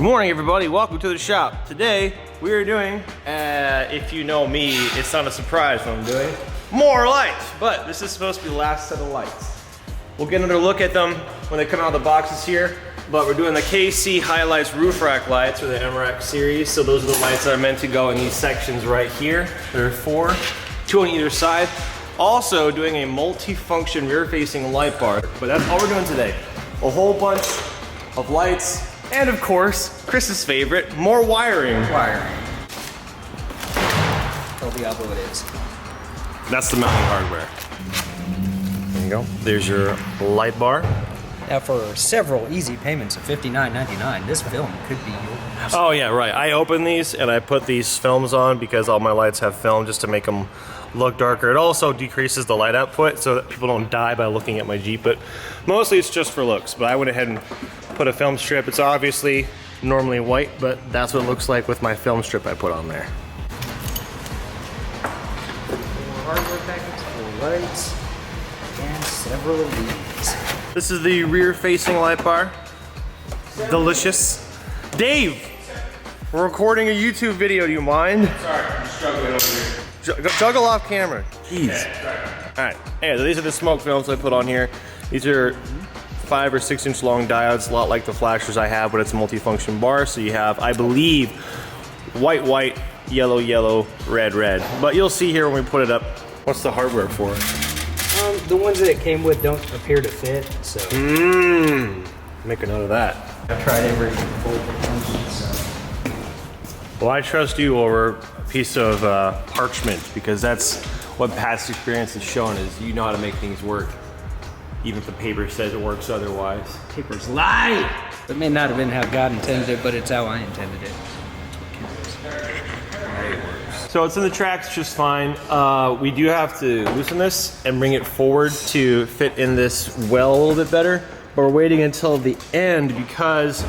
morning, everybody. Welcome to the shop. Today we are doing, if you know me, it's not a surprise what I'm doing, more lights. But this is supposed to be the last set of lights. We'll get another look at them when they come out of the boxes here. But we're doing the KCHiLiTES roof rack lights for the MRAC series. So those are the lights that are meant to go in these sections right here. There are 4, 2 on either side. Also doing a multi-function rear-facing light bar. But that's all we're doing today. A whole bunch of lights. And of course, Chris's favorite, more wiring. El Diablo it is. That's the mounting hardware. There you go. There's your light bar. Now for several easy payments of $59.99, this film could be yours. Oh yeah, right. I opened these and I put these films on because all my lights have film just to make them look darker. It also decreases the light output so that people don't die by looking at my Jeep, but mostly it's just for looks. But I went ahead and put a film strip. It's obviously normally white, but that's what it looks like with my film strip I put on there. 4 hardware packets, 4 lights, and several of these. This is the rear-facing light bar. Delicious. Dave, we're recording a YouTube video. Do you mind? Sorry, I'm struggling over here. Juggle off camera. Jeez. All right. Anyway, so these are the smoke films I put on here. These are 5 or 6 inch long diodes, a lot like the flashers I have, but it's a multi-function bar. So you have, I believe, white, white, yellow, yellow, red, red. But you'll see here when we put it up. What's the hardware for it? The ones that it came with don't appear to fit, so. Make a note of that. I've tried every full function, so. Well, I trust you over a piece of parchment because that's what past experience has shown is you know how to make things work. Even if the paper says it works otherwise. Papers lie! It may not have been how God intended it, but it's how I intended it. So it's in the tracks just fine. We do have to loosen this and bring it forward to fit in this well a little bit better. But we're waiting until the end because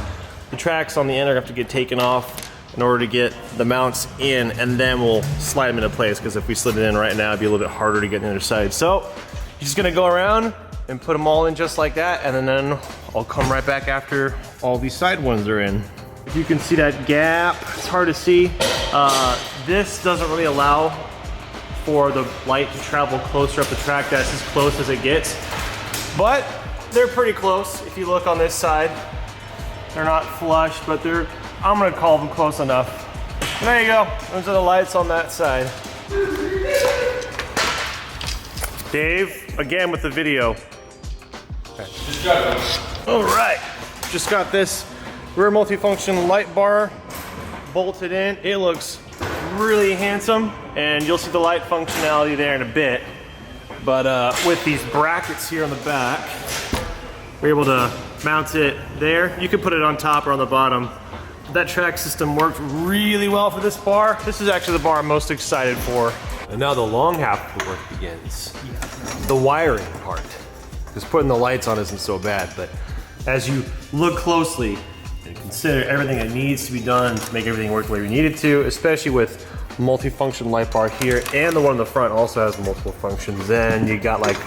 the tracks on the end are going to have to get taken off in order to get the mounts in, and then we'll slide them into place because if we slid it in right now, it'd be a little bit harder to get on the other side. So you're just going to go around and put them all in just like that, and then I'll come right back after all these side ones are in. If you can see that gap, it's hard to see. This doesn't really allow for the light to travel closer up the track. That's as close as it gets. But they're pretty close. If you look on this side, they're not flush, but I'm gonna call them close enough. And there you go. Those are the lights on that side. Dave, again with the video. Okay. All right, just got this rear multifunction light bar bolted in. It looks really handsome, and you'll see the light functionality there in a bit. But with these brackets here on the back, we're able to mount it there. You can put it on top or on the bottom. That track system worked really well for this bar. This is actually the bar I'm most excited for. And now the long half of the work begins. The wiring part. Because putting the lights on isn't so bad, but as you look closely and consider everything that needs to be done to make everything work the way we need it to, especially with multi-function light bar here, and the one in the front also has multiple functions, then you got like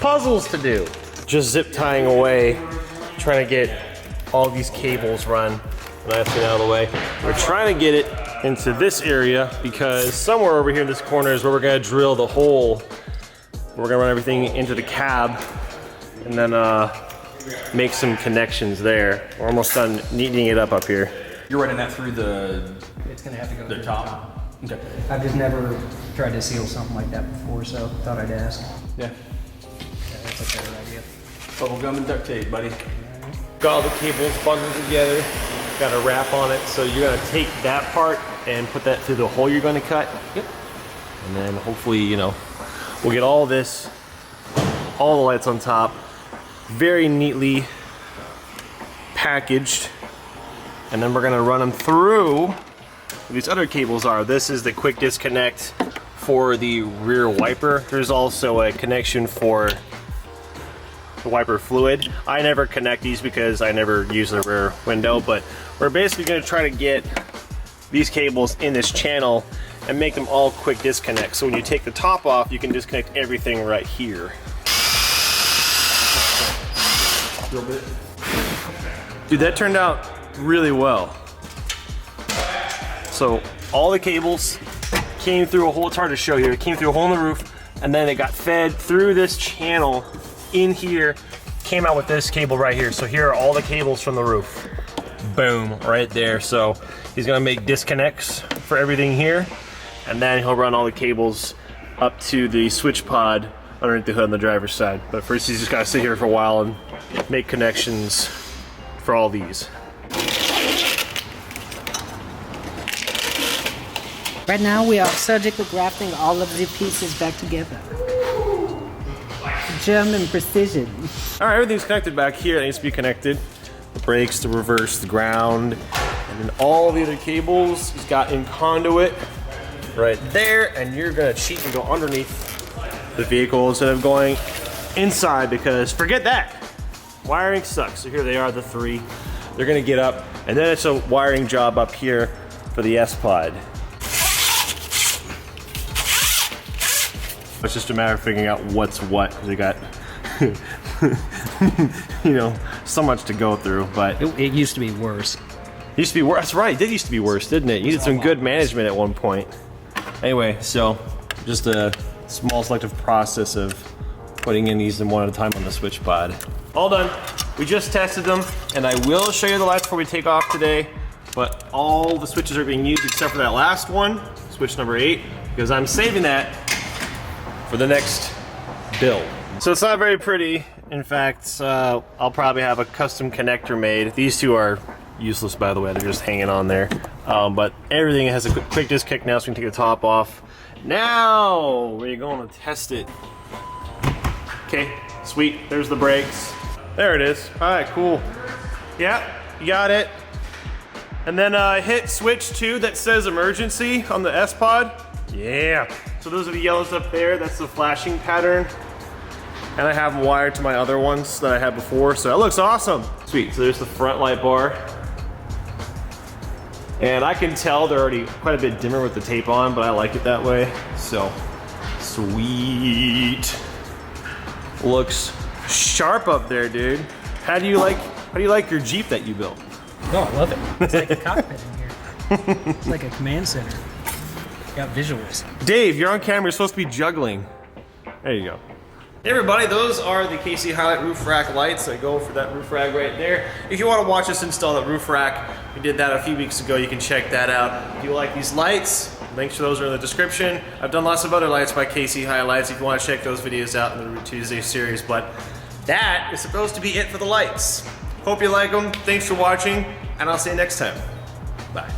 puzzles to do. Just zip tying away, trying to get all these cables run. That's it out of the way. We're trying to get it into this area because somewhere over here in this corner is where we're gonna drill the hole. We're gonna run everything into the cab and then make some connections there. We're almost done neatening it up here. You're running that through the It's gonna have to go the through top? Okay. I've just never tried to seal something like that before, so thought I'd ask. Yeah. That's a better idea. Bubble gum and duct tape, buddy. Got all the cables bundled together, got a wrap on it, so you're gonna take that part and put that through the hole you're gonna cut. Yep. And then hopefully, you know, we'll get all this, all the lights on top, very neatly packaged. And then we're gonna run them through where these other cables are. This is the quick disconnect for the rear wiper. There's also a connection for the wiper fluid. I never connect these because I never use the rear window, but we're basically gonna try to get these cables in this channel and make them all quick disconnect. So when you take the top off, you can disconnect everything right here. Dude, that turned out really well. So all the cables came through a hole, it's hard to show here, it came through a hole in the roof, and then it got fed through this channel in here, came out with this cable right here. So here are all the cables from the roof. Boom, right there. So he's gonna make disconnects for everything here, and then he'll run all the cables up to the switch pod underneath the hood on the driver's side. But first he's just gotta sit here for a while and make connections for all these. Right now we are surgically grafting all of the pieces back together. German precision. All right, everything's connected back here. It needs to be connected. The brakes, the reverse, the ground, and then all the other cables he's got in conduit right there, and you're gonna cheat and go underneath the vehicle instead of going inside, because forget that. Wiring sucks. So here they are, the three. They're gonna get up, and then it's a wiring job up here for the S-Pod. It's just a matter of figuring out what's what, because we got, you know, so much to go through, but. It used to be worse. It used to be worse, that's right, it did used to be worse, didn't it? You did some good management at one point. Anyway, so just a small selective process of putting in these one at a time on the switch pod. All done. We just tested them, and I will show you the lights before we take off today, but all the switches are being used except for that last one, switch number 8, because I'm saving that for the next build. So it's not very pretty. In fact, I'll probably have a custom connector made. These two are useless, by the way. They're just hanging on there. But everything has a quick disconnect now, so we can take the top off. Now we're going to test it. Okay, sweet. There's the brakes. There it is. All right, cool. Yeah, you got it. And then hit switch 2 that says emergency on the S-Pod. Yeah. So those are the yellows up there. That's the flashing pattern. And I have them wired to my other ones that I had before, so that looks awesome. Sweet, so there's the front light bar. And I can tell they're already quite a bit dimmer with the tape on, but I like it that way. So, sweet. Looks sharp up there, dude. How do you like your Jeep that you built? Oh, I love it. It's like a cockpit in here. It's like a command center. Got visuals. Dave, you're on camera, you're supposed to be juggling. There you go. Hey everybody, those are the KCHiLiTES roof rack lights. I go for that roof rack right there. If you want to watch us install that roof rack, we did that a few weeks ago. You can check that out. If you like these lights, links to those are in the description. I've done lots of other lights by KCHiLiTES if you want to check those videos out in the Route Tuesday series. But that is supposed to be it for the lights. Hope you like them. Thanks for watching, and I'll see you next time. Bye.